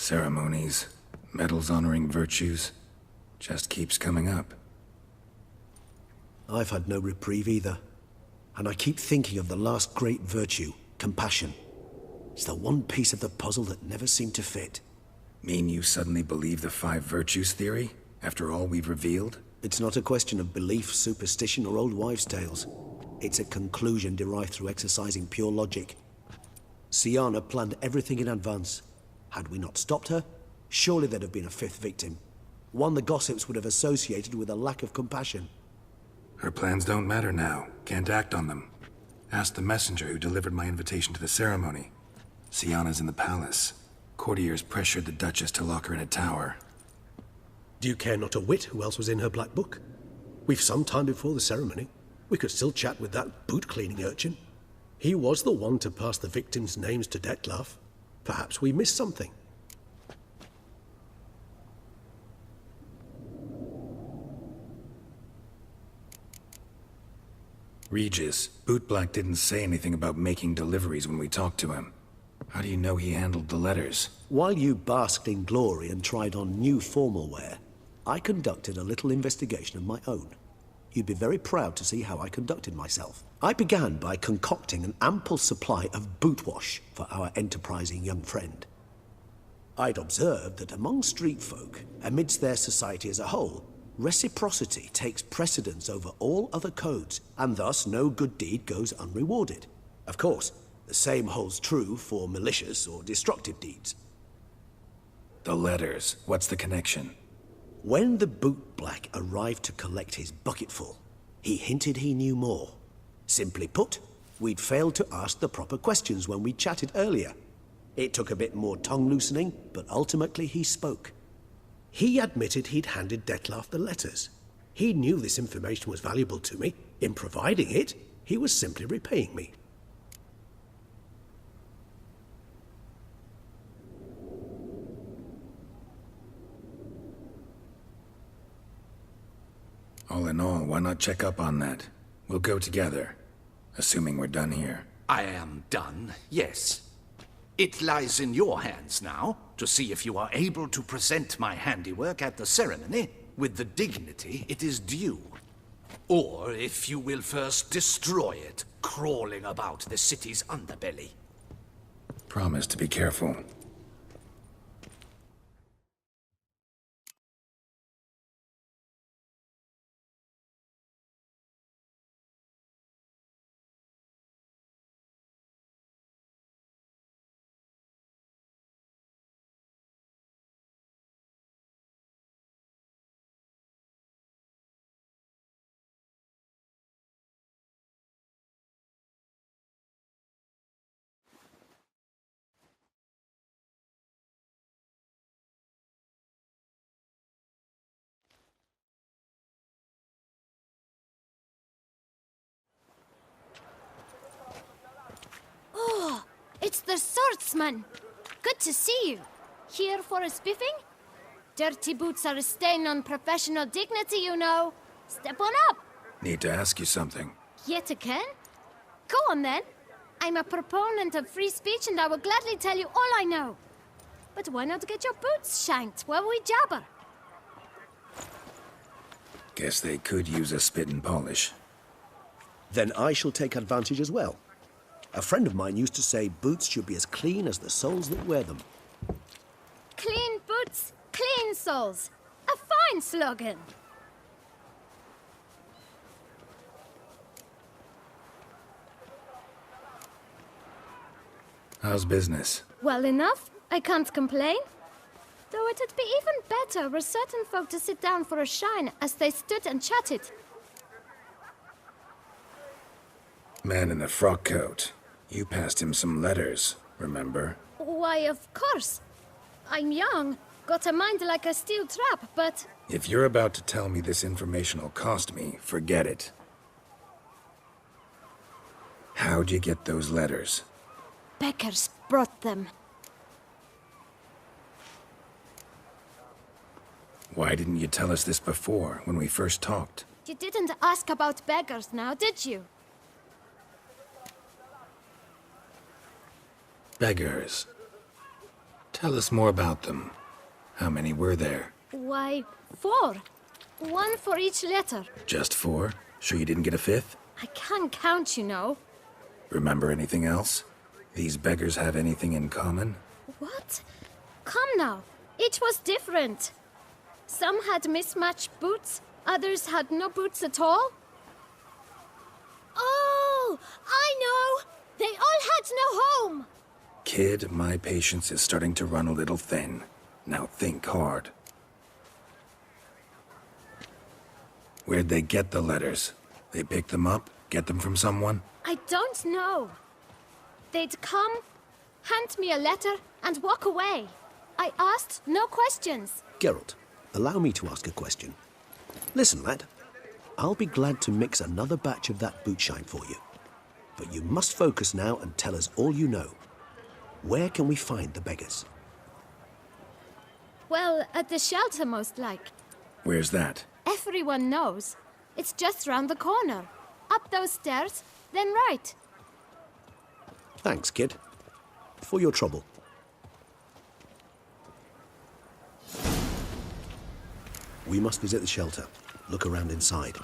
Ceremonies, medals honoring virtues, just keeps coming up. I've had no reprieve either. And I keep thinking of the last great virtue, compassion. It's the one piece of the puzzle that never seemed to fit. Mean you suddenly believe the five virtues theory, after all we've revealed? It's not a question of belief, superstition, or old wives' tales. It's a conclusion derived through exercising pure logic. Syanna planned everything in advance. Had we not stopped her, surely there'd have been a fifth victim. One the gossips would have associated with a lack of compassion. Her plans don't matter now. Can't act on them. Ask the messenger who delivered my invitation to the ceremony. Syanna's in the palace. Courtiers pressured the Duchess to lock her in a tower. Do you care not a whit who else was in her black book? We've some time before the ceremony. We could still chat with that boot-cleaning urchin. He was the one to pass the victims' names to Dettlaff. Perhaps we missed something. Regis, Bootblack didn't say anything about making deliveries when we talked to him. How do you know he handled the letters? While you basked in glory and tried on new formal wear, I conducted a little investigation of my own. You'd be very proud to see how I conducted myself. I began by concocting an ample supply of boot wash for our enterprising young friend. I'd observed that among street folk, amidst their society as a whole, reciprocity takes precedence over all other codes, and thus no good deed goes unrewarded. Of course, the same holds true for malicious or destructive deeds. The letters, what's the connection? When the bootblack arrived to collect his bucketful, he hinted he knew more. Simply put, we'd failed to ask the proper questions when we chatted earlier. It took a bit more tongue-loosening, but ultimately he spoke. He admitted he'd handed Dettlaff the letters. He knew this information was valuable to me. In providing it, he was simply repaying me. All in all, why not check up on that? We'll go together, assuming we're done here. I am done, yes. It lies in your hands now to see if you are able to present my handiwork at the ceremony with the dignity it is due. Or if you will first destroy it, crawling about the city's underbelly. Promise to be careful. It's the swordsman. Good to see you. Here for a spiffing? Dirty boots are a stain on professional dignity, you know. Step on up. Need to ask you something. Yet again? Go on then. I'm a proponent of free speech and I will gladly tell you all I know. But why not get your boots shanked while we jabber? Guess they could use a spit and polish. Then I shall take advantage as well. A friend of mine used to say boots should be as clean as the soles that wear them. Clean boots, clean soles. A fine slogan. How's business? Well enough. I can't complain. Though it'd be even better were certain folk to sit down for a shine as they stood and chatted. Man in the frock coat. You passed him some letters, remember? Why, of course. I'm young, got a mind like a steel trap, but... If you're about to tell me this information will cost me, forget it. How'd you get those letters? Beggars brought them. Why didn't you tell us this before, when we first talked? You didn't ask about beggars now, did you? Beggars. Tell us more about them. How many were there? Why, 4. One for each letter. Just 4? Sure you didn't get a 5th? I can't count, you know. Remember anything else? These beggars have anything in common? What? Come now. Each was different. Some had mismatched boots, others had no boots at all. Oh, I know! They all had no home! Kid, my patience is starting to run a little thin. Now think hard. Where'd they get the letters? They pick them up? Get them from someone? I don't know. They'd come, hand me a letter, and walk away. I asked no questions. Geralt, allow me to ask a question. Listen, lad. I'll be glad to mix another batch of that bootshine for you. But you must focus now and tell us all you know. Where can we find the beggars? Well, at the shelter, most like. Where's that? Everyone knows. It's just round the corner. Up those stairs, then right. Thanks, kid. For your trouble. We must visit the shelter. Look around inside.